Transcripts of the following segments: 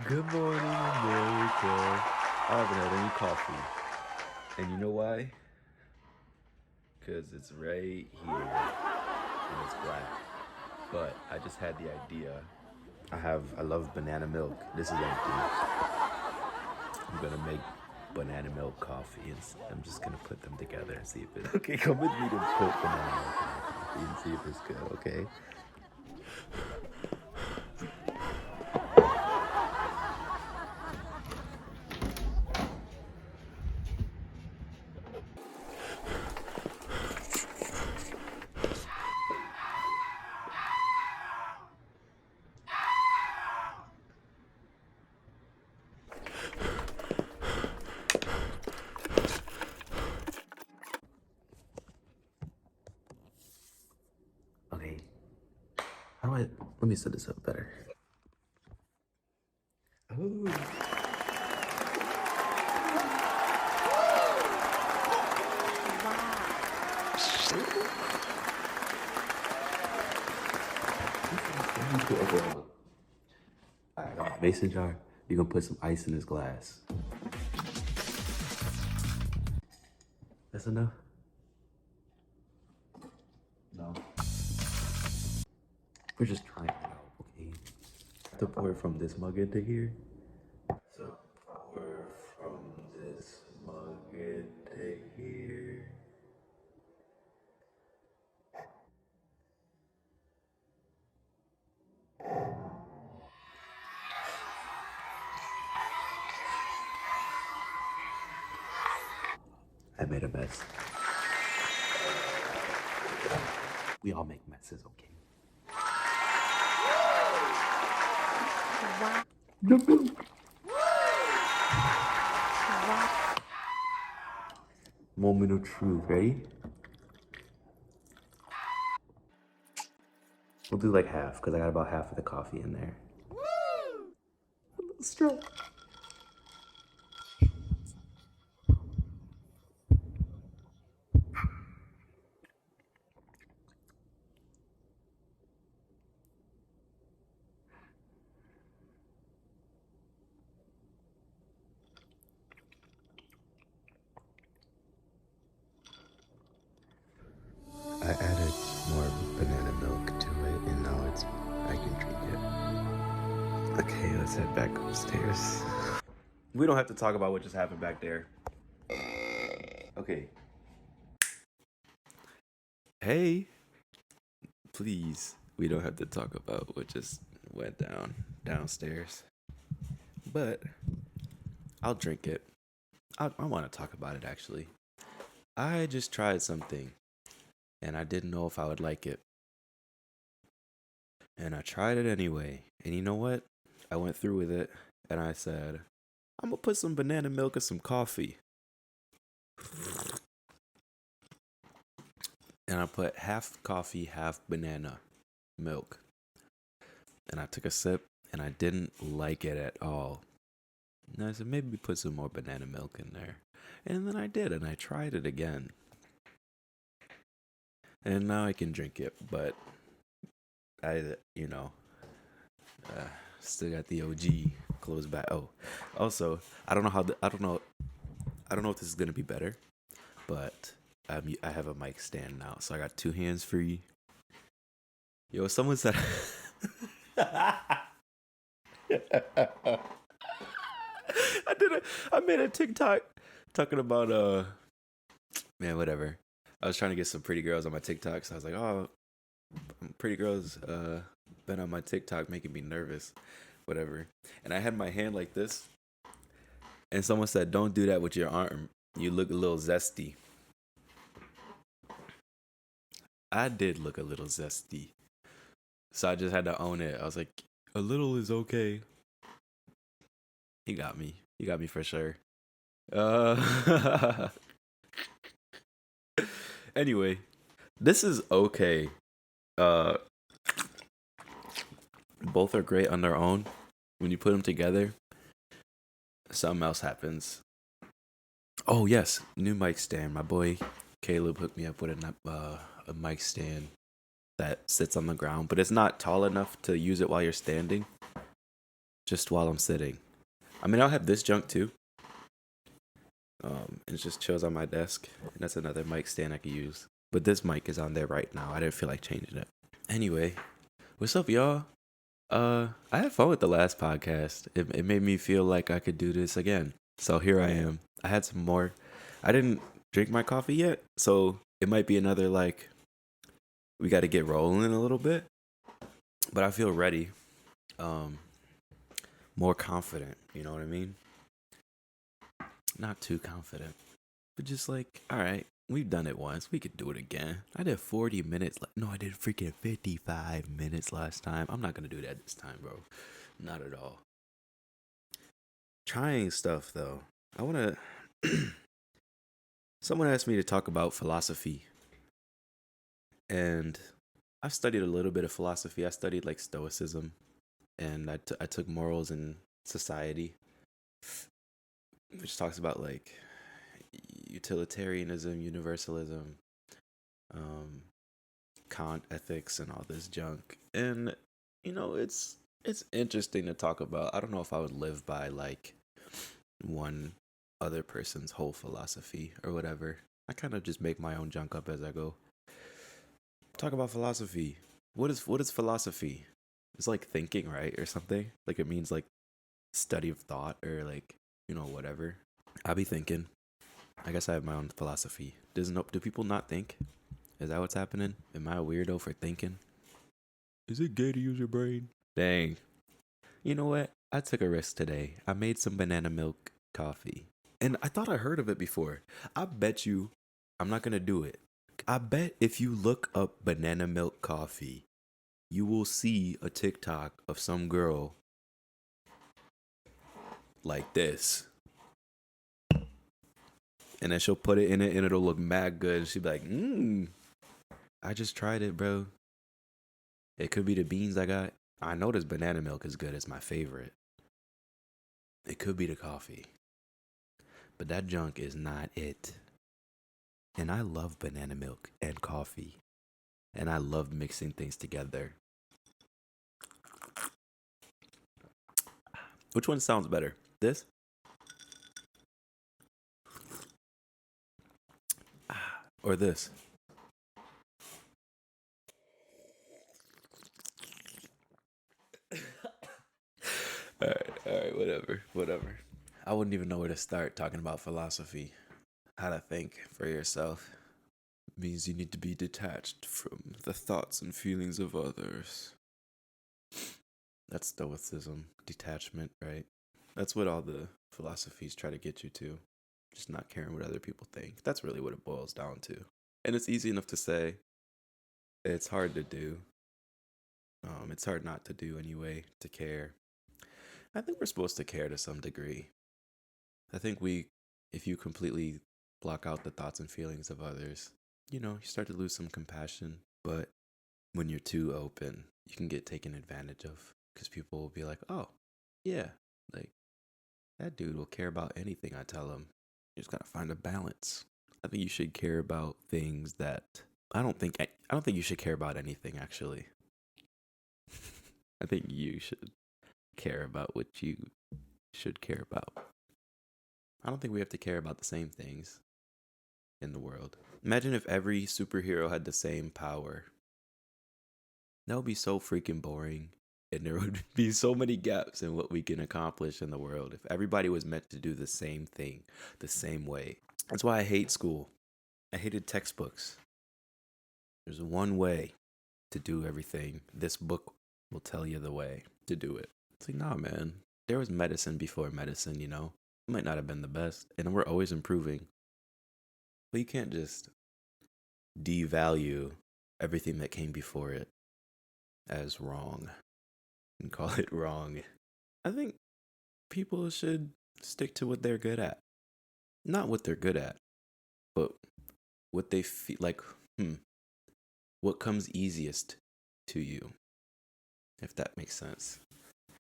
Good morning, America. I haven't had any coffee. And you know why? Because it's right here and it's black. But I just had the idea. I love banana milk. This is empty. I'm gonna make banana milk coffee and I'm just gonna put them together and see if it. Okay, come with me to put banana milk in my coffee and see if it's good, okay? Okay. How do I. Let me set this up better. Oh. Alright, mason jar. You're gonna put some ice in this glass. That's enough? No. We're just trying it out, okay? To pour from this mug into here. So pour from this mug into here. I made a mess. We all make messes, okay? The milk. Moment of truth, ready? We'll do like half, because I got about half of the coffee in there. A little straw. I added more banana milk to it, and now I can drink it. Okay, let's head back upstairs. We don't have to talk about what just happened back there. Okay. Hey, please. We don't have to talk about what just went downstairs. But I'll drink it. I want to talk about it actually. I just tried something and I didn't know if I would like it. And I tried it anyway. And you know what? I went through with it and I said, I'm going to put some banana milk in some coffee. And I put half coffee, half banana milk. And I took a sip and I didn't like it at all. And I said, maybe put some more banana milk in there. And then I did, and I tried it again. And now I can drink it, but still got the OG closed back. Oh, also, I don't know if this is gonna be better, but I have a mic stand now, so I got two hands free. Yo, someone said. I made a TikTok talking about man, whatever. I was trying to get some pretty girls on my TikTok, so I was like, oh, pretty girls been on my TikTok making me nervous, whatever. And I had my hand like this, and someone said, don't do that with your arm. You look a little zesty. I did look a little zesty. So I just had to own it. I was like, a little is okay. He got me. He got me for sure. Anyway, this is okay. Both are great on their own. When you put them together, something else happens. Oh yes, new mic stand. My boy Caleb hooked me up with a mic stand that sits on the ground, but it's not tall enough to use it while you're standing. just while I'm sitting. I mean, I'll have this junk too. And it just chills on my desk. And that's another mic stand I could use. But this mic is on there right now. I didn't feel like changing it. Anyway, what's up, y'all? I had fun with the last podcast. It made me feel like I could do this again. So here I am. I had some more. I didn't drink my coffee yet, so it might be another like we got to get rolling a little bit. But I feel ready. More confident, you know what I mean? Not too confident. But just like, all right, we've done it once. We could do it again. I did 40 minutes. No, I did freaking 55 minutes last time. I'm not going to do that this time, bro. Not at all. Trying stuff, though. I want to. Someone asked me to talk about philosophy. And I've studied a little bit of philosophy. I studied like Stoicism. And I took morals and society, which talks about like utilitarianism, universalism, Kant ethics, and all this junk. And it's interesting to talk about. I don't know if I would live by like one other person's whole philosophy or whatever. I kind of just make my own junk up as I go. Talk about philosophy. What is philosophy? It's like thinking, right, or something. Like it means like study of thought or like whatever. I'll be thinking. I guess I have my own philosophy. Do people not think? Is that what's happening? Am I a weirdo for thinking? Is it gay to use your brain? Dang. You know what? I took a risk today. I made some banana milk coffee. And I thought I heard of it before. I bet you I'm not going to do it. I bet if you look up banana milk coffee, you will see a TikTok of some girl like this. And then she'll put it in it and it'll look mad good. She'll be like, I just tried it, bro. It could be the beans I got. I know this banana milk is good. It's my favorite. It could be the coffee. But that junk is not it. And I love banana milk and coffee. And I love mixing things together. Which one sounds better? This? Or this? All right, whatever. I wouldn't even know where to start talking about philosophy. How to think for yourself means you need to be detached from the thoughts and feelings of others. That's Stoicism, detachment, right? That's what all the philosophies try to get you to. Just not caring what other people think. That's really what it boils down to. And it's easy enough to say. It's hard to do. It's hard not to do anyway, to care. I think we're supposed to care to some degree. I think if you completely block out the thoughts and feelings of others, you start to lose some compassion. But when you're too open, you can get taken advantage of because people will be like, oh, yeah, like that dude will care about anything I tell him. You just got to find a balance. I think you should care about things that I don't think you should care about anything actually. I think you should care about what you should care about. I don't think we have to care about the same things in the world. Imagine if every superhero had the same power. That would be so freaking boring. And there would be so many gaps in what we can accomplish in the world if everybody was meant to do the same thing, the same way. That's why I hate school. I hated textbooks. There's one way to do everything. This book will tell you the way to do it. It's like, nah, man. There was medicine before medicine, It might not have been the best. And we're always improving. But you can't just devalue everything that came before it as wrong and call it wrong. I think people should stick to what they're good at. Not what they're good at, but what they feel like, what comes easiest to you, if that makes sense.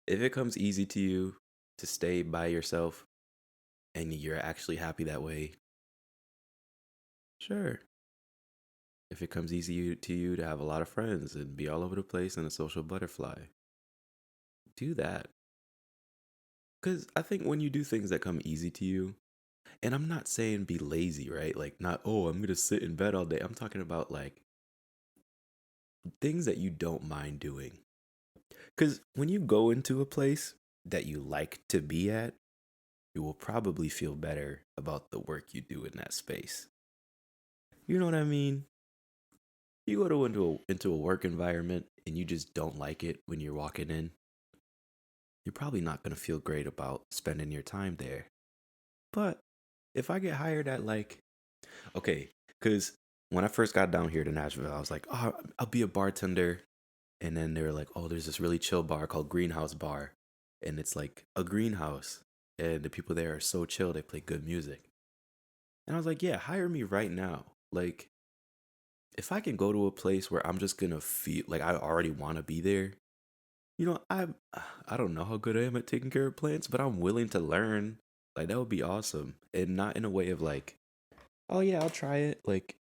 If it comes easy to you to stay by yourself and you're actually happy that way, sure. If it comes easy to you to have a lot of friends and be all over the place and a social butterfly, do that. Because I think when you do things that come easy to you, and I'm not saying be lazy, right? Like, not, oh, I'm going to sit in bed all day. I'm talking about like things that you don't mind doing. Because when you go into a place that you like to be at, you will probably feel better about the work you do in that space. You know what I mean? You go to into a work environment and you just don't like it when you're walking in, you're probably not going to feel great about spending your time there. But if I get hired at like, okay, because when I first got down here to Nashville, I was like, oh, I'll be a bartender. And then they were like, oh, there's this really chill bar called Greenhouse Bar. And it's like a greenhouse. And the people there are so chill, they play good music. And I was like, yeah, hire me right now. Like, if I can go to a place where I'm just gonna feel like I already want to be there, I don't know how good I am at taking care of plants, but I'm willing to learn. Like that would be awesome, and not in a way of like, oh yeah, I'll try it. Like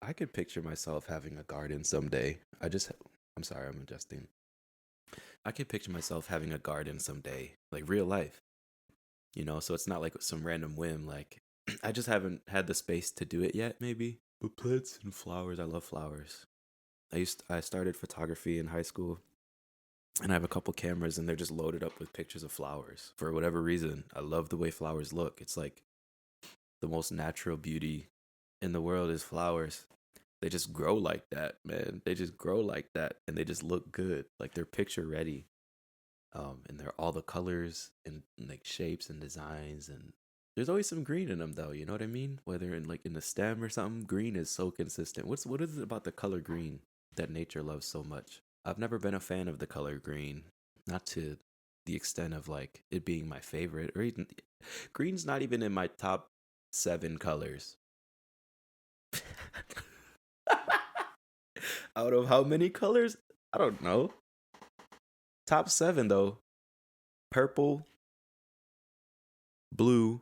I could picture myself having a garden someday. I'm sorry, I'm adjusting. I could picture myself having a garden someday, like real life. So it's not like some random whim. Like I just haven't had the space to do it yet. Maybe. But plants and flowers, I love flowers. I started photography in high school, and I have a couple cameras, and they're just loaded up with pictures of flowers. For whatever reason, I love the way flowers look. It's like the most natural beauty in the world is flowers. They just grow like that, man. They just grow like that, and they just look good. Like they're picture ready. And they're all the colors and like shapes and designs, and there's always some green in them though. You know what I mean? Whether in like in the stem or something, green is so consistent. What is it about the color green that nature loves so much? I've never been a fan of the color green, not to the extent of like it being my favorite, or even green's not even in my top 7 colors. Out of how many colors? I don't know. Top 7 though: purple, blue.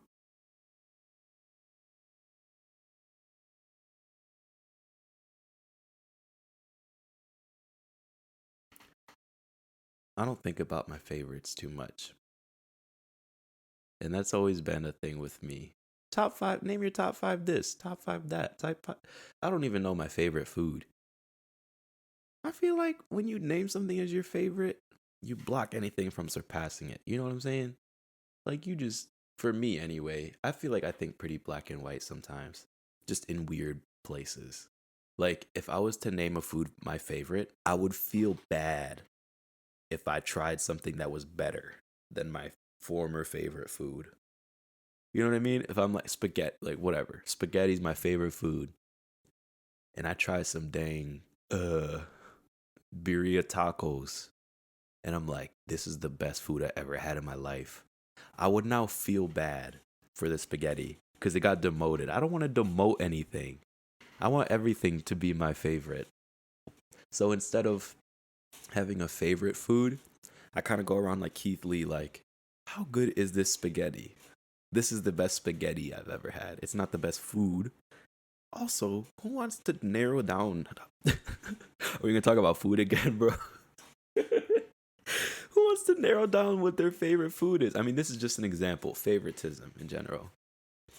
I don't think about my favorites too much. And that's always been a thing with me. Top 5, name your top 5 this, top 5 that, type 5. I don't even know my favorite food. I feel like when you name something as your favorite, you block anything from surpassing it. You know what I'm saying? Like you just, for me anyway, I feel like I think pretty black and white sometimes, just in weird places. Like if I was to name a food my favorite, I would feel bad if I tried something that was better than my former favorite food. You know what I mean? If I'm like spaghetti, like whatever, spaghetti's my favorite food, and I try some dang birria tacos, and I'm like, this is the best food I ever had in my life. I would now feel bad for the spaghetti because it got demoted. I don't want to demote anything. I want everything to be my favorite. So instead of having a favorite food, I kind of go around like Keith Lee, like, how good is this spaghetti? This is the best spaghetti I've ever had. It's not the best food. Also, who wants to narrow down? Are we gonna talk about food again, bro? Who wants to narrow down what their favorite food is? I mean, this is just an example. Favoritism in general.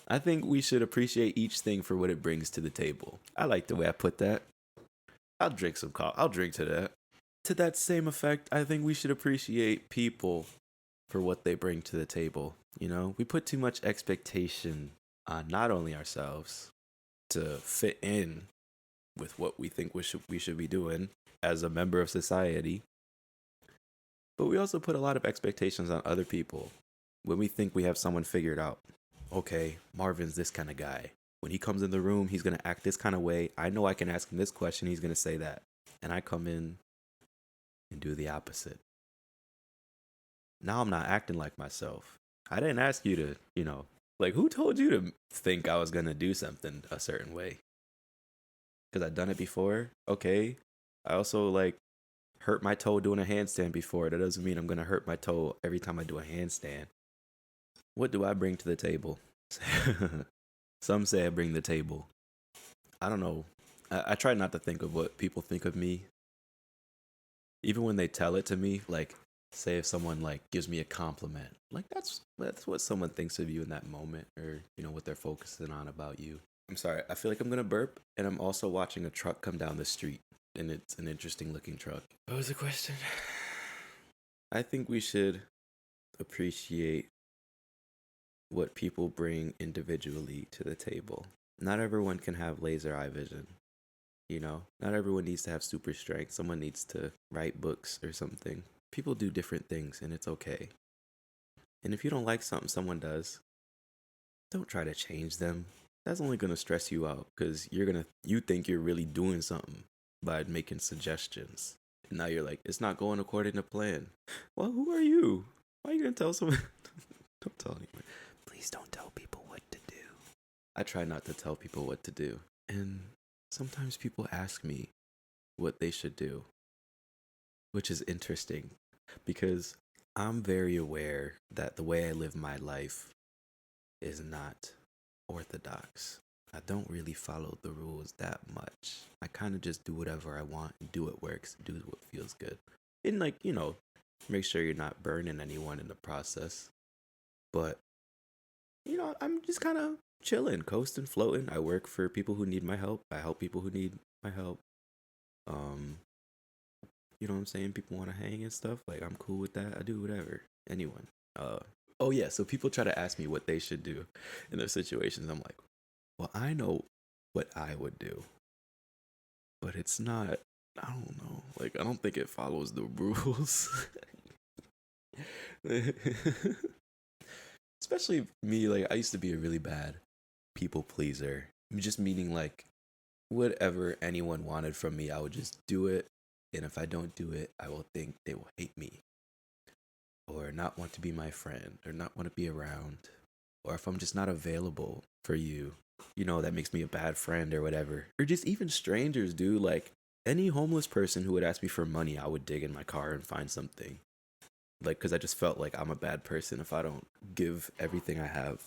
I think we should appreciate each thing for what it brings to the table. I like the way I put that. I'll drink some coffee. I'll drink to that. To that same effect, I think we should appreciate people for what they bring to the table. We put too much expectation on not only ourselves to fit in with what we think we should be doing as a member of society, but we also put a lot of expectations on other people when we think we have someone figured out. Okay, Marvin's this kind of guy. When he comes in the room, he's going to act this kind of way. I know I can ask him this question, he's going to say that. And I come in and do the opposite. Now I'm not acting like myself. I didn't ask you to, like who told you to think I was going to do something a certain way? Because I've done it before. Okay. I also like hurt my toe doing a handstand before. That doesn't mean I'm going to hurt my toe every time I do a handstand. What do I bring to the table? Some say I bring the table. I don't know. I try not to think of what people think of me. Even when they tell it to me, like Say if someone like gives me a compliment, like that's what someone thinks of you in that moment, or what they're focusing on about you. I'm sorry, I feel like I'm gonna burp, and I'm also watching a truck come down the street, and it's an interesting looking truck. What was the question? I think we should appreciate what people bring individually to the table. Not everyone can have laser eye vision. Not everyone needs to have super strength. Someone needs to write books or something. People do different things, and it's okay. And if you don't like something someone does, don't try to change them. That's only gonna stress you out because you think you're really doing something by making suggestions. And now you're like, it's not going according to plan. Well, who are you? Why are you gonna tell someone? Don't tell anyone. Please don't tell people what to do. I try not to tell people what to do. And sometimes people ask me what they should do, which is interesting because I'm very aware that the way I live my life is not orthodox. I don't really follow the rules that much. I kind of just do whatever I want, do what works, do what feels good. And make sure you're not burning anyone in the process. But I'm just kind of chilling, coasting, floating. I work for people who need my help. I help people who need my help. You know what I'm saying? People want to hang and stuff. Like, I'm cool with that. I do whatever. Anyone. Oh yeah. So people try to ask me what they should do in those situations. I'm like, well, I know what I would do, but it's not. I don't know. Like, I don't think it follows the rules. Especially me. Like, I used to be a really bad people pleaser. Just meaning like, whatever anyone wanted from me, I would just do it. And if I don't do it, I will think they will hate me, or not want to be my friend, or not want to be around. Or if I'm just not available for you, that makes me a bad friend or whatever. Or just even strangers, dude. Like, any homeless person who would ask me for money, I would dig in my car and find something. Like, because I just felt like I'm a bad person if I don't give everything I have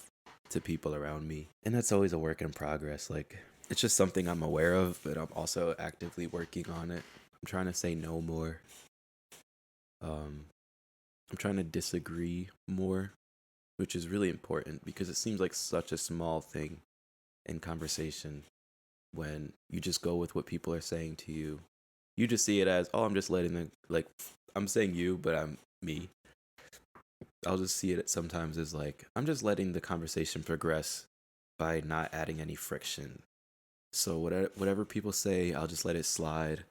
to people around me. And that's always a work in progress. Like, it's just something I'm aware of, but I'm also actively working on it. I'm trying to say no more. I'm trying to disagree more, which is really important because it seems like such a small thing in conversation when you just go with what people are saying to you. You just see it as, oh, I'm just letting them, like, I'm saying you, but I'm me. I'll just see it sometimes as like, I'm just letting the conversation progress by not adding any friction. So whatever people say, I'll just let it slide.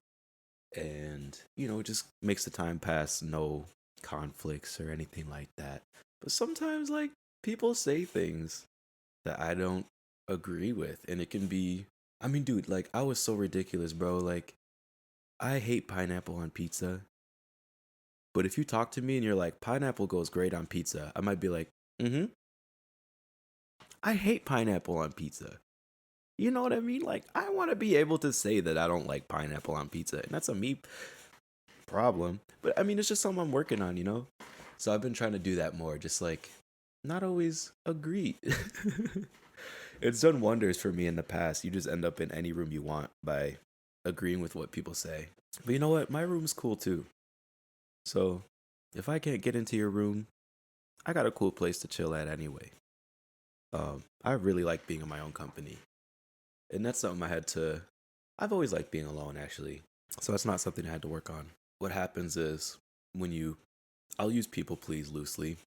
And, it just makes the time pass, no conflicts or anything like that. But sometimes, like, people say things that I don't agree with. And it can be, I mean, dude, like, I was so ridiculous, bro. Like, I hate pineapple on pizza. But if you talk to me and you're like, pineapple goes great on pizza, I might be like, mm-hmm. I hate pineapple on pizza. You know what I mean? Like, I want to be able to say that I don't like pineapple on pizza. And that's a me problem. But I mean, it's just something I'm working on. So I've been trying to do that more. Just like, not always agree. It's done wonders for me in the past. You just end up in any room you want by agreeing with what people say. But you know what? My room's cool too. So if I can't get into your room, I got a cool place to chill at anyway. I really like being in my own company. And that's something I've always liked being alone, actually. So that's not something I had to work on. What happens is I'll use people please loosely.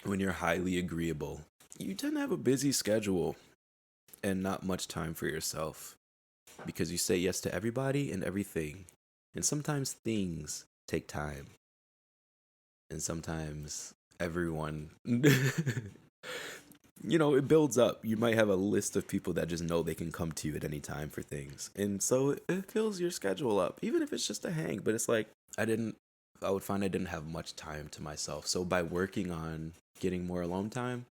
When you're highly agreeable, you tend to have a busy schedule and not much time for yourself because you say yes to everybody and everything. And sometimes things take time. And sometimes everyone it builds up. You might have a list of people that just know they can come to you at any time for things. And so it fills your schedule up, even if it's just a hang. But it's like, I would find I didn't have much time to myself. So by working on getting more alone time,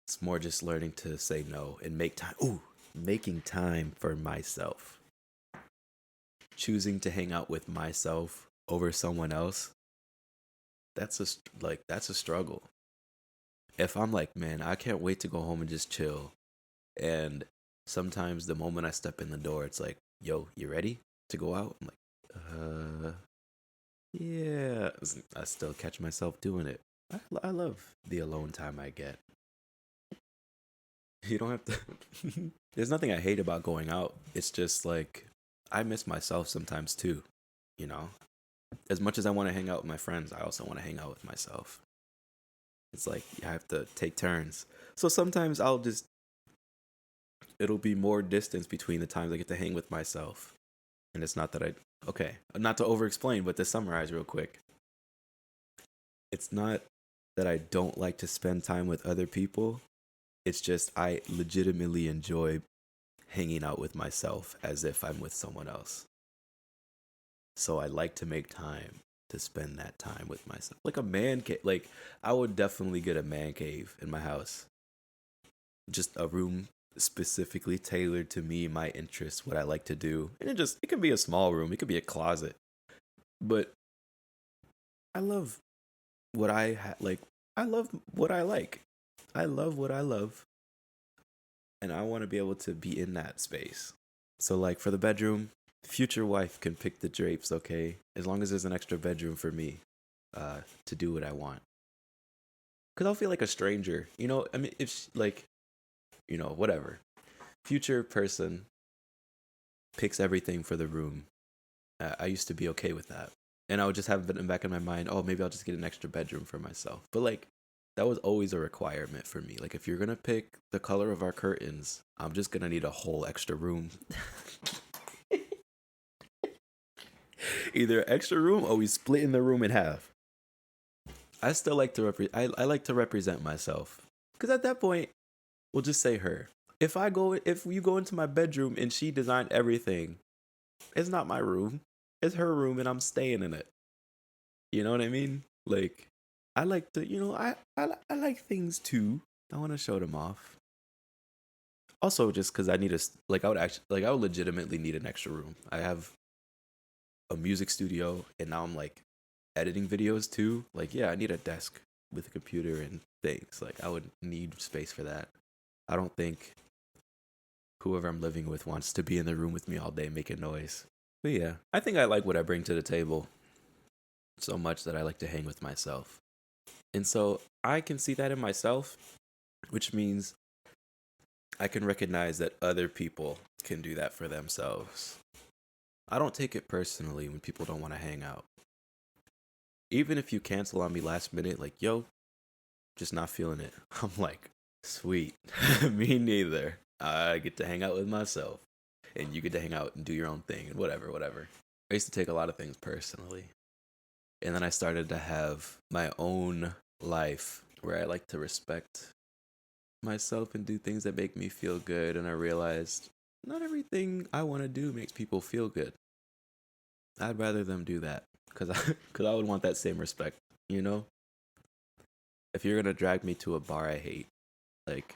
it's more just learning to say no and make time. Ooh, making time for myself. Choosing to hang out with myself over someone else. That's a struggle. If I'm like, man, I can't wait to go home and just chill. And sometimes the moment I step in the door, it's like, yo, you ready to go out? I'm like, Yeah, I still catch myself doing it. I love the alone time I get. You don't have to. There's nothing I hate about going out. It's just like I miss myself sometimes too. You know, as much as I want to hang out with my friends, I also want to hang out with myself. It's like I have to take turns. So sometimes it'll be more distance between the times I get to hang with myself. And it's not that okay, not to over explain, but to summarize real quick, it's not that I don't like to spend time with other people. It's just I legitimately enjoy hanging out with myself as if I'm with someone else. So I like to make time to spend that time with myself. Like a man cave. Like I would definitely get a man cave in my house. Just a room specifically tailored to me, my interests, what I like to do. And it can be a small room, it could be a closet. But I love what like I love what I like. I love what I love and I want to be able to be in that space. So like for the bedroom, future wife can pick the drapes, okay? As long as there's an extra bedroom for me to do what I want. Cuz I'll feel like a stranger. You know, I mean if like, whatever. Future person picks everything for the room. I used to be okay with that. And I would just have it in the back of my mind, oh, maybe I'll just get an extra bedroom for myself. But like that was always a requirement for me. Like if you're going to pick the color of our curtains, I'm just going to need a whole extra room. Either extra room or we split in the room in half. I still like to I like to represent myself. Cuz at that point, we'll just say her. If you go into my bedroom and she designed everything, it's not my room. It's her room and I'm staying in it. You know what I mean? Like I like to, I like things too. I want to show them off. Also just cuz I need I would legitimately need an extra room. I have a music studio and now I'm like editing videos too. Like yeah, I need a desk with a computer and things. Like I would need space for that. I don't think whoever I'm living with wants to be in the room with me all day making noise. But yeah, I think I like what I bring to the table so much that I like to hang with myself. And so I can see that in myself, which means I can recognize that other people can do that for themselves. I don't take it personally when people don't want to hang out. Even if you cancel on me last minute, like, yo, just not feeling it. I'm like, sweet. Me neither. I get to hang out with myself. And you get to hang out and do your own thing and whatever, whatever. I used to take a lot of things personally. And then I started to have my own life where I like to respect myself and do things that make me feel good. And I realized not everything I want to do makes people feel good. I'd rather them do that cause I would want that same respect, you know? If you're going to drag me to a bar I hate, like,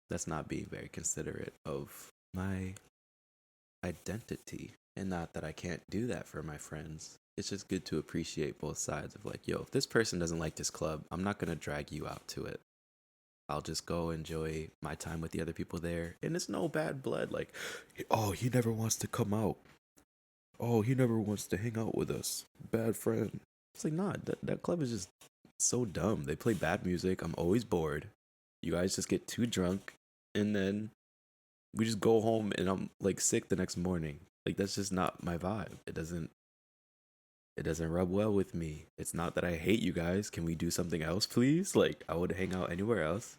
that's not being very considerate of my identity. And not that I can't do that for my friends. It's just good to appreciate both sides of like, yo, if this person doesn't like this club, I'm not going to drag you out to it. I'll just go enjoy my time with the other people there. And it's no bad blood. Like, oh, he never wants to come out. Oh, he never wants to hang out with us. Bad friend. It's like, nah, that club is just so dumb. They play bad music. I'm always bored. You guys just get too drunk. And then we just go home and I'm like sick the next morning. Like, that's just not my vibe. It doesn't rub well with me. It's not that I hate you guys. Can we do something else, please? Like, I would hang out anywhere else.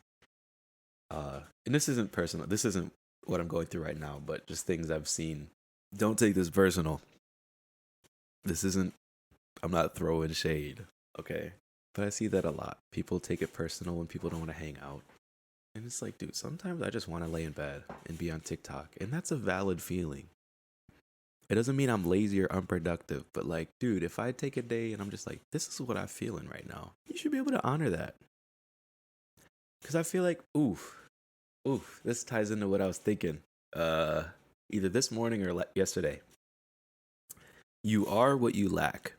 And this isn't personal. This isn't what I'm going through right now, but just things I've seen. Don't take this personal. This isn't, I'm not throwing shade, okay? But I see that a lot. People take it personal when people don't want to hang out. And it's like, dude, sometimes I just want to lay in bed and be on TikTok. And that's a valid feeling. It doesn't mean I'm lazy or unproductive, but like, dude, if I take a day and I'm just like, this is what I'm feeling right now, you should be able to honor that. Because I feel like, this ties into what I was thinking. Either this morning or yesterday. You are what you lack.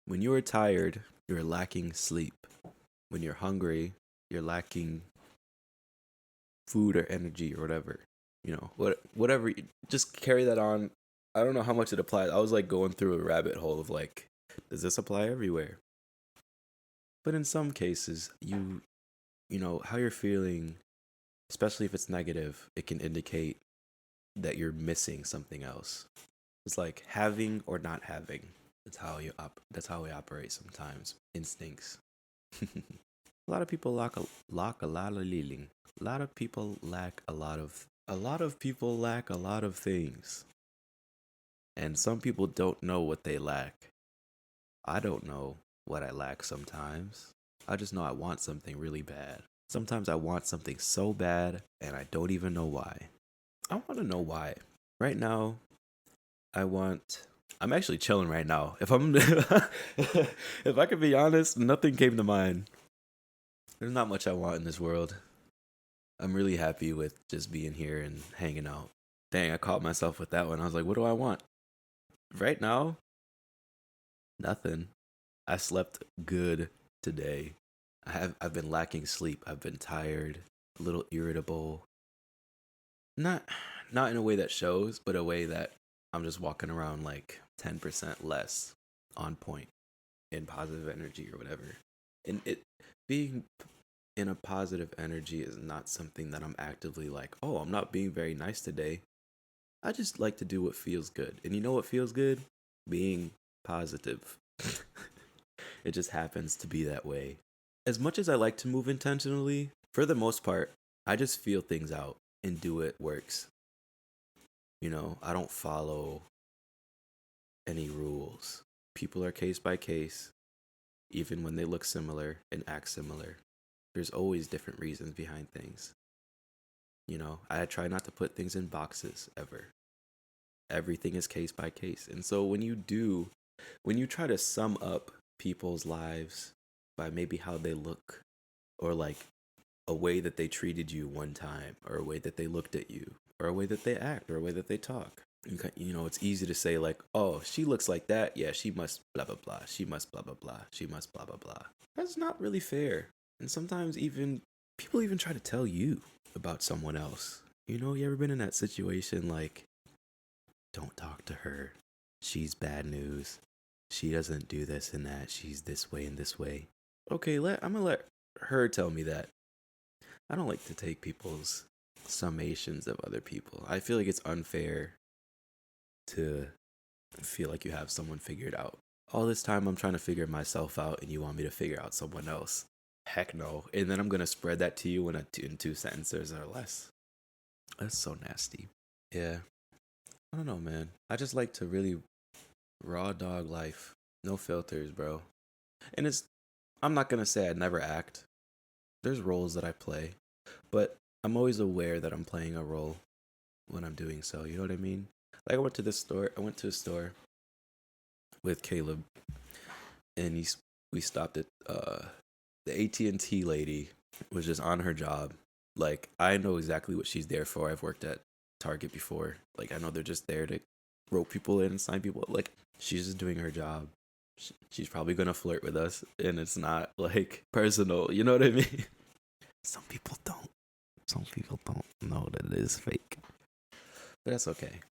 When you are tired, you're lacking sleep. When you're hungry, you're lacking food or energy or whatever. Whatever. Just carry that on. I don't know how much it applies. I was like going through a rabbit hole of like Does this apply everywhere? But in some cases, you know, how you're feeling, especially if it's negative, it can indicate that you're missing something else. It's like having or not having. That's how we operate sometimes. Instincts. A lot of people lack a lot of lealing. A lot of people lack a lot of people lack a lot of things. And some people don't know what they lack. I don't know what I lack sometimes. I just know I want something really bad. Sometimes I want something so bad and I don't even know why. I want to know why. Right now, I'm actually chilling right now. If I could be honest, nothing came to mind. There's not much I want in this world. I'm really happy with just being here and hanging out. Dang, I caught myself with that one. I was like, what do I want? Right now, nothing. I slept good today. I've been lacking sleep. I've been tired, a little irritable. Not not in a way that shows, but a way that I'm just walking around like 10% less on point in positive energy or whatever. And it being in a positive energy is not something that I'm actively like, oh, I'm not being very nice today. I just like to do what feels good. And you know what feels good? Being positive. It just happens to be that way. As much as I like to move intentionally, for the most part, I just feel things out and do what works. You know, I don't follow any rules. People are case by case, even when they look similar and act similar. There's always different reasons behind things. You know, I try not to put things in boxes ever. Everything is case by case. And so when you try to sum up people's lives by maybe how they look or like a way that they treated you one time or a way that they looked at you or a way that they act or a way that they talk. You know, it's easy to say like, oh, she looks like that. Yeah, she must blah, blah, blah. She must blah, blah, blah. She must blah, blah, blah. That's not really fair. And sometimes even people even try to tell you about someone else. You know, you ever been in that situation like, don't talk to her. She's bad news. She doesn't do this and that. She's this way and this way. Okay, I'm gonna let her tell me that. I don't like to take people's summations of other people. I feel like it's unfair to feel like you have someone figured out. All this time I'm trying to figure myself out and you want me to figure out someone else. Heck no. And then I'm gonna spread that to you in two sentences or less. That's so nasty. Yeah. I don't know, man. I just like to really raw dog life. No filters, bro. And I'm not gonna say I never act. There's roles that I play, but I'm always aware that I'm playing a role when I'm doing so. You know what I mean? Like I went to a store with Caleb, and we stopped at the AT&T lady was just on her job. Like I know exactly what she's there for. I've worked at Target before. Like I know they're just there to rope people in and sign people. Like she's just doing her job. She's probably gonna flirt with us, and it's not like personal. You know what I mean? Some people don't. Some people don't know that it is fake. But that's okay.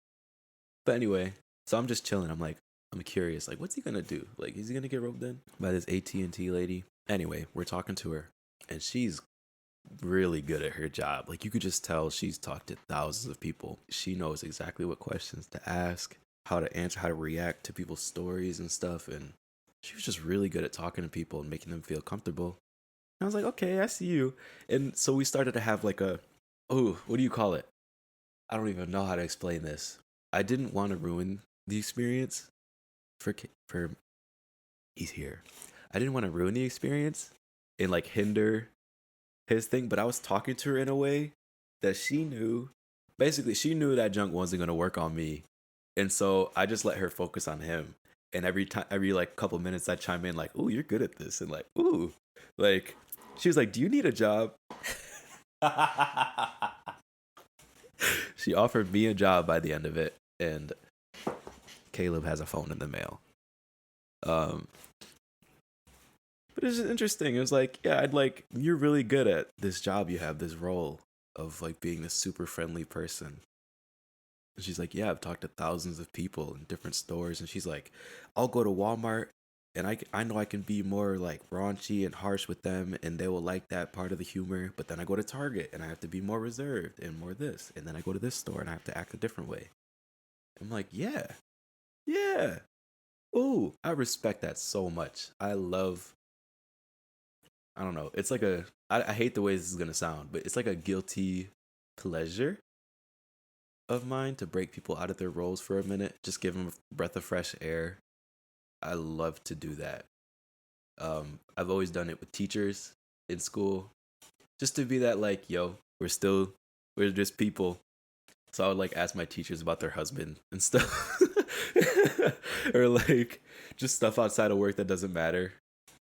But anyway, so I'm just chilling. I'm curious. Like, what's he gonna do? Like, is he gonna get roped in by this AT&T lady? Anyway, we're talking to her, and she's really good at her job. Like, you could just tell she's talked to thousands of people. She knows exactly what questions to ask, how to answer, how to react to people's stories and stuff. And she was just really good at talking to people and making them feel comfortable. And I was like, okay, I see you. And so we started to have like what do you call it? I don't even know how to explain this. I didn't want to ruin the experience for he's here. I didn't want to ruin the experience and like hinder his thing, but I was talking to her in a way that she knew. Basically, she knew that junk wasn't gonna work on me, and so I just let her focus on him. And every like couple minutes, I chime in like, "Ooh, you're good at this," and like, "Ooh," like she was like, "Do you need a job?" She offered me a job by the end of it, and Caleb has a phone in the mail. Um, but it's just interesting. It was like, yeah, you're really good at this job. You have this role of like being this super friendly person. And she's like, yeah, I've talked to thousands of people in different stores. And she's like, I'll go to Walmart And I know I can be more like raunchy and harsh with them, and they will like that part of the humor. But then I go to Target and I have to be more reserved and more this. And then I go to this store and I have to act a different way. I'm like, yeah, yeah. Ooh, I respect that so much. I don't know. It's like I hate the way this is going to sound, but it's like a guilty pleasure of mine to break people out of their roles for a minute, just give them a breath of fresh air. I love to do that. I've always done it with teachers in school, just to be that like, yo, we're just people. So I would like ask my teachers about their husband and stuff, or like just stuff outside of work that doesn't matter.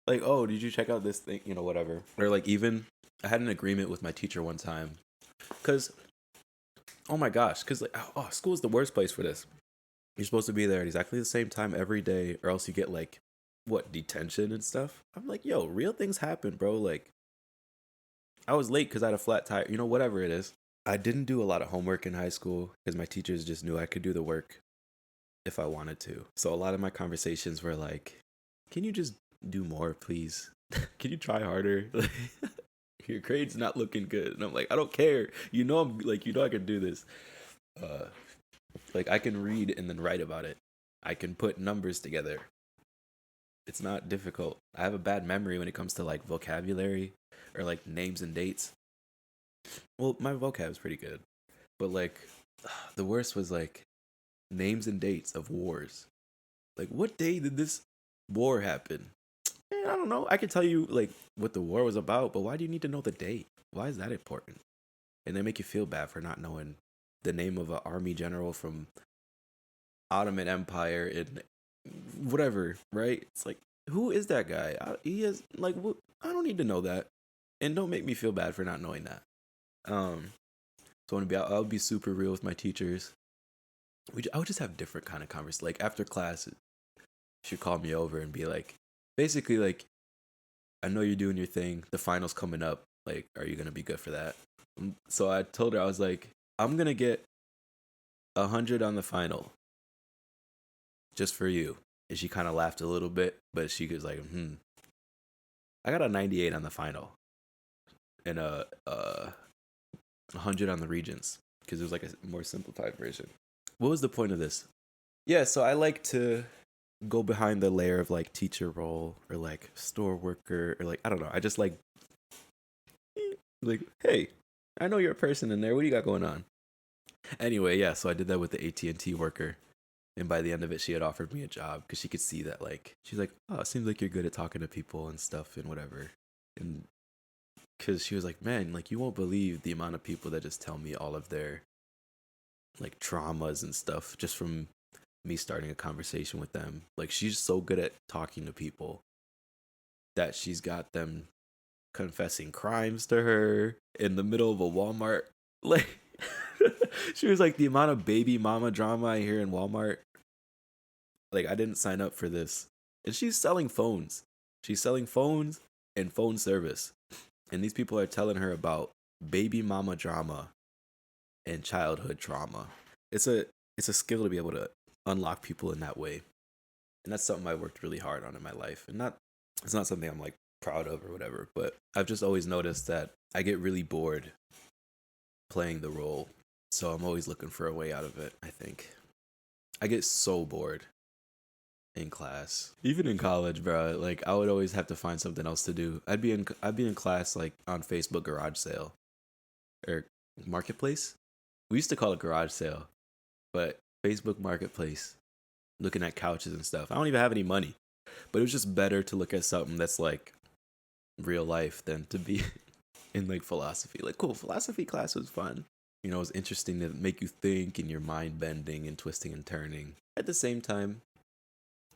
Like, oh, did you check out this thing? You know, whatever. Or like even I had an agreement with my teacher one time, cause oh my gosh, cause like school is the worst place for this. You're supposed to be there at exactly the same time every day, or else you get like what detention and stuff. I'm like, yo, real things happen, bro. Like I was late because I had a flat tire. You know, whatever it is. I didn't do a lot of homework in high school because my teachers just knew I could do the work if I wanted to. So a lot of my conversations were like, "Can you just do more, please? Can you try harder? Your grade's not looking good." And I'm like, "I don't care. You know I can do this. Uh, like I can read and then write about it. I can put numbers together. It's not difficult. I have a bad memory when it comes to like vocabulary or like names and dates. Well, my vocab is pretty good, but like the worst was like names and dates of wars. Like, what day did this war happen? I don't know. I can tell you like what the war was about, but why do you need to know the date? Why is that important? And they make you feel bad for not knowing the name of an army general from Ottoman Empire and whatever, right? It's like, who is that guy? He is like, I don't need to know that, and don't make me feel bad for not knowing that. So I'll be super real with my teachers. I would just have different kind of conversations. Like after class, she'd call me over and be like, basically like, I know you're doing your thing. The final's coming up. Like, are you gonna be good for that? So I told her, I was like, I'm gonna get 100 on the final, just for you. And she kind of laughed a little bit, but she was like, I got a 98 on the final, and a 100 on the Regents because it was like a more simplified version. What was the point of this? Yeah, so I like to go behind the layer of like teacher role or like store worker or like I don't know. I just like hey, I know you're a person in there. What do you got going on? Anyway, yeah, so I did that with the AT&T worker. And by the end of it, she had offered me a job because she could see that, like, she's like, oh, it seems like you're good at talking to people and stuff and whatever. And because she was like, man, like, you won't believe the amount of people that just tell me all of their, like, traumas and stuff just from me starting a conversation with them. Like, she's so good at talking to people that she's got them confessing crimes to her in the middle of a Walmart. Like, she was like, the amount of baby mama drama I hear in Walmart. Like, I didn't sign up for this. And she's selling phones. She's selling phones and phone service. And these people are telling her about baby mama drama and childhood trauma. It's a skill to be able to unlock people in that way. And that's something I worked really hard on in my life. And it's not something I'm like proud of or whatever, but I've just always noticed that I get really bored playing the role. So I'm always looking for a way out of it, I think. I get so bored in class. Even in college, bro. Like I would always have to find something else to do. I'd be in class like on Facebook garage sale or marketplace. We used to call it garage sale, but Facebook marketplace, looking at couches and stuff. I don't even have any money, but it was just better to look at something that's like real life than to be in like philosophy. Like cool, philosophy class was fun. You know, it was interesting to make you think and your mind bending and twisting and turning. At the same time,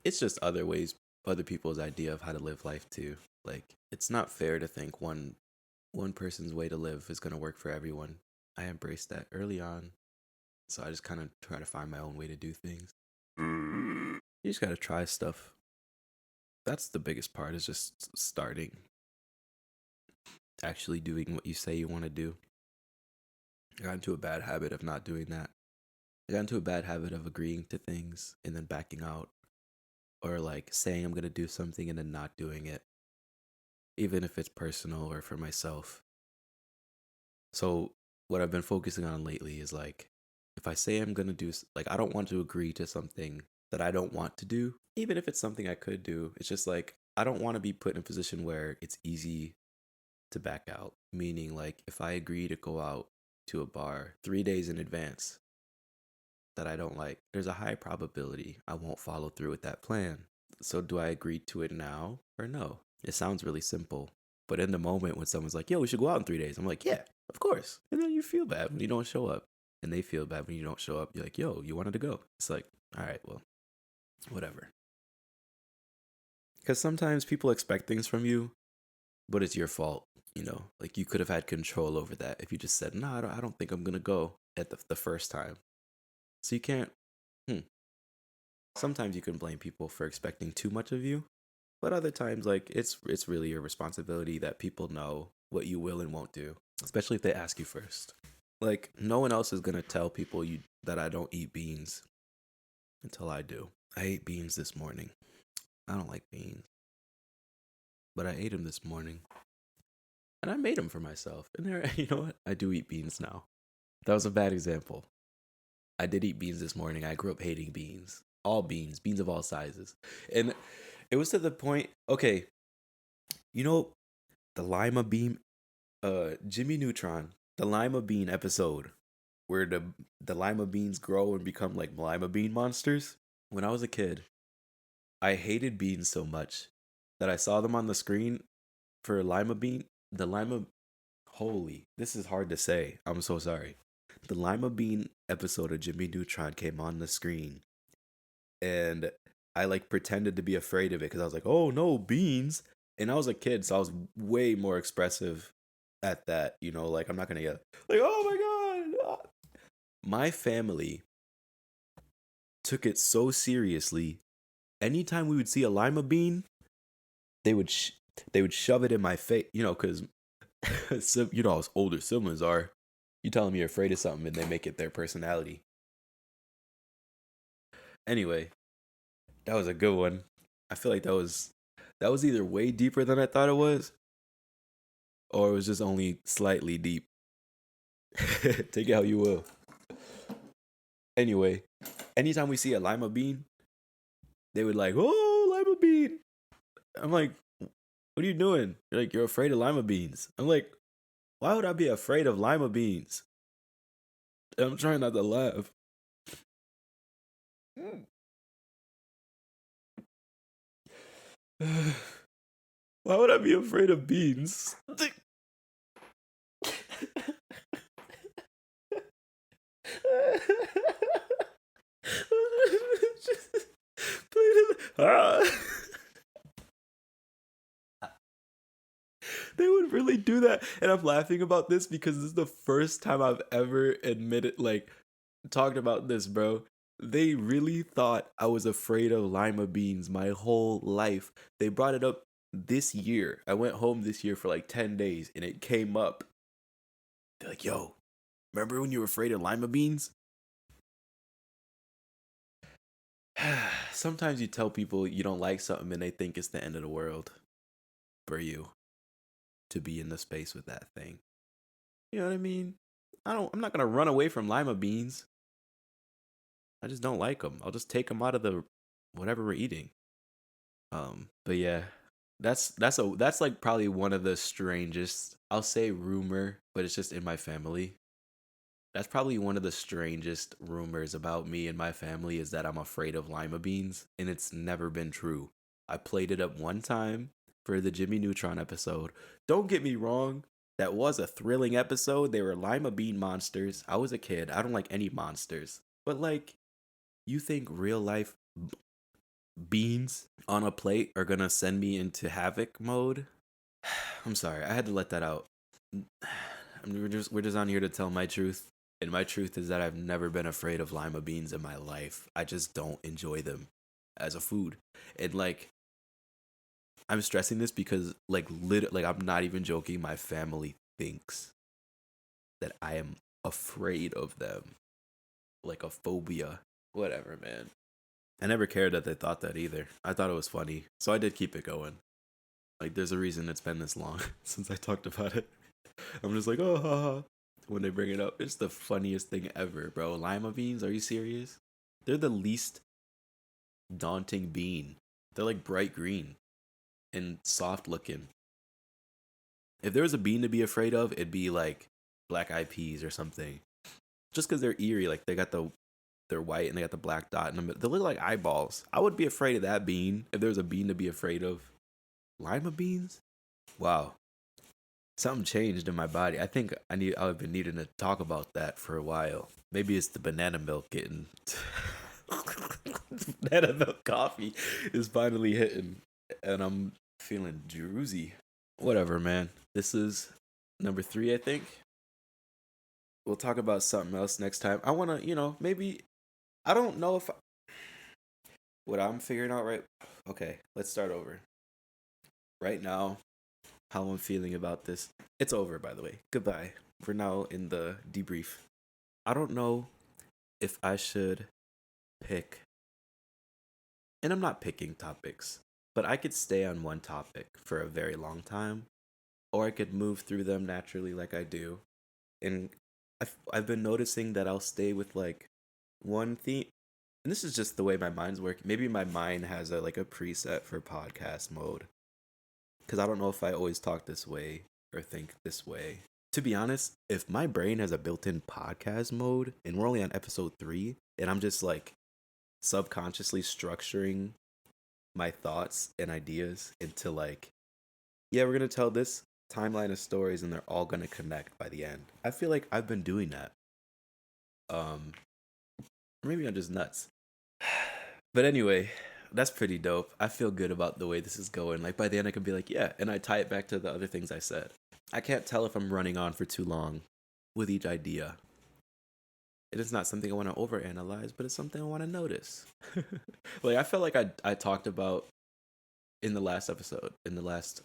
it's just other people's idea of how to live life too. Like it's not fair to think one person's way to live is going to work for everyone. I embraced that early on. So I just kind of try to find my own way to do things. You just got to try stuff. That's the biggest part, is just starting. Actually doing what you say you want to do. I got into a bad habit of not doing that. I got into a bad habit of agreeing to things and then backing out. or like saying I'm going to do something and then not doing it, even if it's personal or for myself. So, what I've been focusing on lately is like, if I say I'm going to do, like, I don't want to agree to something that I don't want to do, even if it's something I could do. It's just like, I don't want to be put in a position where it's easy to back out. Meaning, like, if I agree to go out to a bar 3 days in advance that I don't like, there's a high probability I won't follow through with that plan. So, do I agree to it now or no? It sounds really simple. But in the moment when someone's like, yo, we should go out in 3 days, I'm like, yeah, of course. And then you feel bad when you don't show up. And they feel bad when you don't show up. You're like, yo, you wanted to go. It's like, all right, well, whatever. Because sometimes people expect things from you, but it's your fault. Like you could have had control over that if you just said, no, I don't think I'm going to go at the first time. So you can't. Sometimes you can blame people for expecting too much of you, but other times, like, it's really your responsibility that people know what you will and won't do, especially if they ask you first. Like, no one else is going to tell people that I don't eat beans until I do. I ate beans this morning. I don't like beans, but I ate them this morning. And I made them for myself. And you know what? I do eat beans now. That was a bad example. I did eat beans this morning. I grew up hating beans. All beans of all sizes. And it was to the point, okay, the Lima Bean, Jimmy Neutron, the Lima Bean episode where the Lima beans grow and become like Lima Bean monsters. When I was a kid, I hated beans so much that I saw them on the screen for Lima Bean. Holy, this is hard to say. I'm so sorry. The Lima Bean episode of Jimmy Neutron came on the screen, and I like pretended to be afraid of it because I was like, oh no, beans. And I was a kid, so I was way more expressive at that, like I'm not gonna get like, oh my god. My family took it so seriously. Anytime we would see a lima bean, they would shove it in my face, because how older siblings are. You tell them you're afraid of something and they make it their personality. Anyway, that was a good one. I feel like that was either way deeper than I thought it was, or it was just only slightly deep. Take it how you will. Anyway, anytime we see a lima bean, they would like, oh, lima bean. I'm like, what are you doing? You're like, you're afraid of lima beans. I'm like, why would I be afraid of lima beans? I'm trying not to laugh. Why would I be afraid of beans? They would really do that. And I'm laughing about this because this is the first time I've ever talked about this, bro. They really thought I was afraid of lima beans my whole life. They brought it up this year. I went home this year for like 10 days and it came up. They're like, yo, remember when you were afraid of lima beans? Sometimes you tell people you don't like something and they think it's the end of the world for you to be in the space with that thing. You know what I mean? I'm not going to run away from lima beans. I just don't like them. I'll just take them out of the whatever we're eating. But yeah, that's like probably one of the strangest, I'll say rumor, but it's just in my family. That's probably one of the strangest rumors about me and my family is that I'm afraid of lima beans, and it's never been true. I played it up one time for the Jimmy Neutron episode. Don't get me wrong, that was a thrilling episode. They were lima bean monsters. I was a kid. I don't like any monsters. But like, you think real life beans on a plate are gonna send me into havoc mode? I'm sorry, I had to let that out. We're just on here to tell my truth. And my truth is that I've never been afraid of lima beans in my life. I just don't enjoy them as a food. And like, I'm stressing this because like I'm not even joking. My family thinks that I am afraid of them, like a phobia. Whatever, man. I never cared that they thought that either. I thought it was funny, so I did keep it going. Like, there's a reason it's been this long since I talked about it. I'm just like, oh, ha, ha. When they bring it up, it's the funniest thing ever, bro. Lima beans? Are you serious? They're the least daunting bean. They're like bright green and soft looking. If there was a bean to be afraid of, it'd be like black eyed peas or something. Just because they're eerie, like they're white and they got the black dot in them. They look like eyeballs. I would be afraid of that bean if there was a bean to be afraid of. Lima beans? Wow. Something changed in my body. I think I've been needing to talk about that for a while. Maybe it's the banana milk getting banana milk coffee is finally hitting and I'm feeling droozy. Whatever, man. This is number 3, I think. We'll talk about something else next time. I want to, maybe I don't know if what I'm figuring out right. Okay, let's start over. Right now, how I'm feeling about this. It's over, by the way. Goodbye. We're now in the debrief. I don't know if I should pick, and I'm not picking topics, but I could stay on one topic for a very long time, or I could move through them naturally like I do. And I've been noticing that I'll stay with like one theme. And this is just the way my mind's working. Maybe my mind has a preset for podcast mode. Because I don't know if I always talk this way or think this way. To be honest, if my brain has a built-in podcast mode and we're only on episode 3 and I'm just like subconsciously structuring my thoughts and ideas into like, yeah, we're going to tell this timeline of stories and they're all going to connect by the end. I feel like I've been doing that. Maybe I'm just nuts. But anyway, that's pretty dope. I feel good about the way this is going. Like by the end I can be like, yeah, and I tie it back to the other things I said. I can't tell if I'm running on for too long with each idea. It is not something I want to overanalyze, but it's something I want to notice. Like I felt like I talked about in the last episode, in the last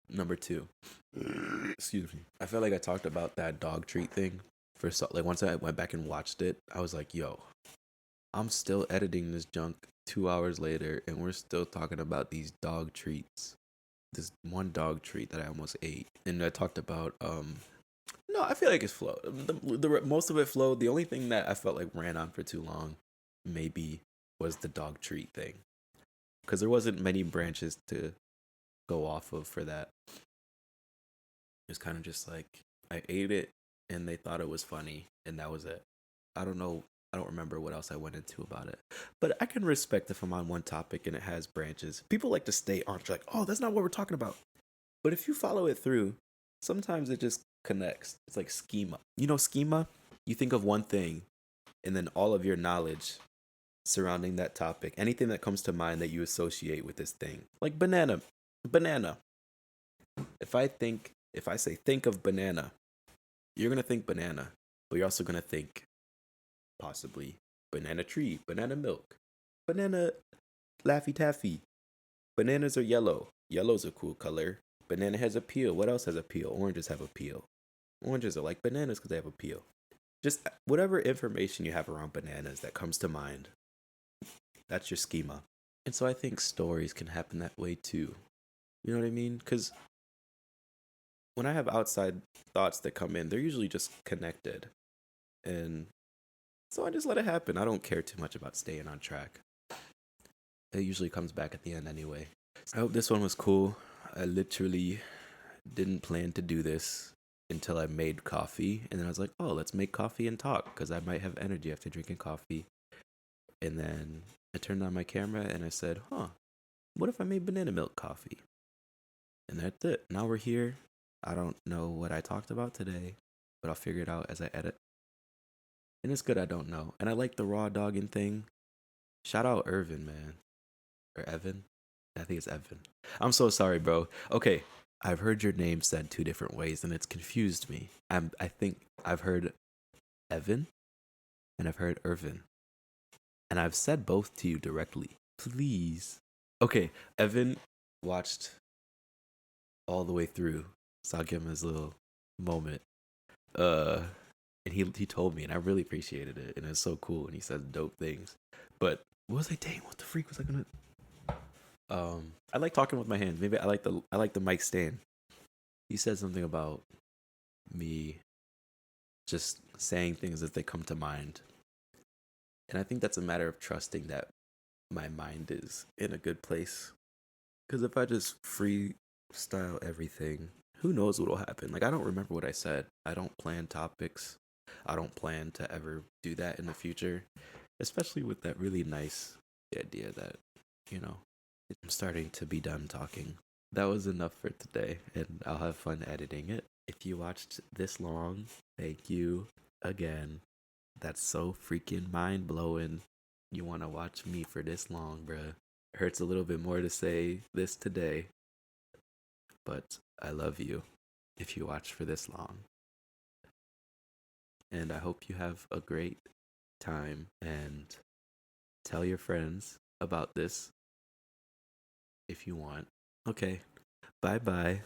number 2. Excuse me. I felt like I talked about that dog treat thing for like once I went back and watched it, I was like, yo, I'm still editing this junk 2 hours later, and we're still talking about these dog treats. This one dog treat that I almost ate, and I talked about. No, I feel like it's flowed. The most of it flowed. The only thing that I felt like ran on for too long, maybe, was the dog treat thing, because there wasn't many branches to go off of for that. It's kind of just like I ate it, and they thought it was funny, and that was it. I don't know. I don't remember what else I went into about it. But I can respect if I'm on one topic and it has branches. People like to stay on like, oh, that's not what we're talking about. But if you follow it through, sometimes it just connects. It's like schema. You know schema? You think of one thing and then all of your knowledge surrounding that topic, anything that comes to mind that you associate with this thing. Like banana. Banana. If I say think of banana, you're going to think banana, but you're also going to think possibly banana tree, banana milk, banana Laffy Taffy. Bananas are yellow. Yellow's a cool color. Banana has a peel. What else has a peel? Oranges have a peel. Oranges are like bananas because they have a peel. Just whatever information you have around bananas that comes to mind. That's your schema. And so I think stories can happen that way too. You know what I mean? Because when I have outside thoughts that come in, they're usually just connected. And so I just let it happen. I don't care too much about staying on track. It usually comes back at the end anyway. I hope this one was cool. I literally didn't plan to do this until I made coffee. And then I was like, oh, let's make coffee and talk because I might have energy after drinking coffee. And then I turned on my camera and I said, what if I made banana milk coffee? And that's it. Now we're here. I don't know what I talked about today, but I'll figure it out as I edit. And it's good I don't know. And I like the raw dogging thing. Shout out Irvin, man. Or Evan. I think it's Evan. I'm so sorry, bro. Okay, I've heard your name said 2 different ways and it's confused me. I think I've heard Evan and I've heard Irvin. And I've said both to you directly. Please. Okay, Evan watched all the way through. So I'll give him his little moment. And he told me, and I really appreciated it, and it's so cool, and he says dope things. But What was I saying? What the freak was I gonna? I like talking with my hands. Maybe I like the mic stand. He said something about me just saying things as they come to mind, and I think that's a matter of trusting that my mind is in a good place. Because if I just freestyle everything, who knows what'll happen? Like, I don't remember what I said. I don't plan topics. I don't plan to ever do that in the future, especially with that really nice idea that, you know, I'm starting to be done talking. That was enough for today, and I'll have fun editing it. If you watched this long, thank you again. That's so freaking mind blowing. You want to watch me for this long, bruh. Hurts a little bit more to say this today, but I love you if you watched for this long. And I hope you have a great time and tell your friends about this if you want. Okay, bye bye.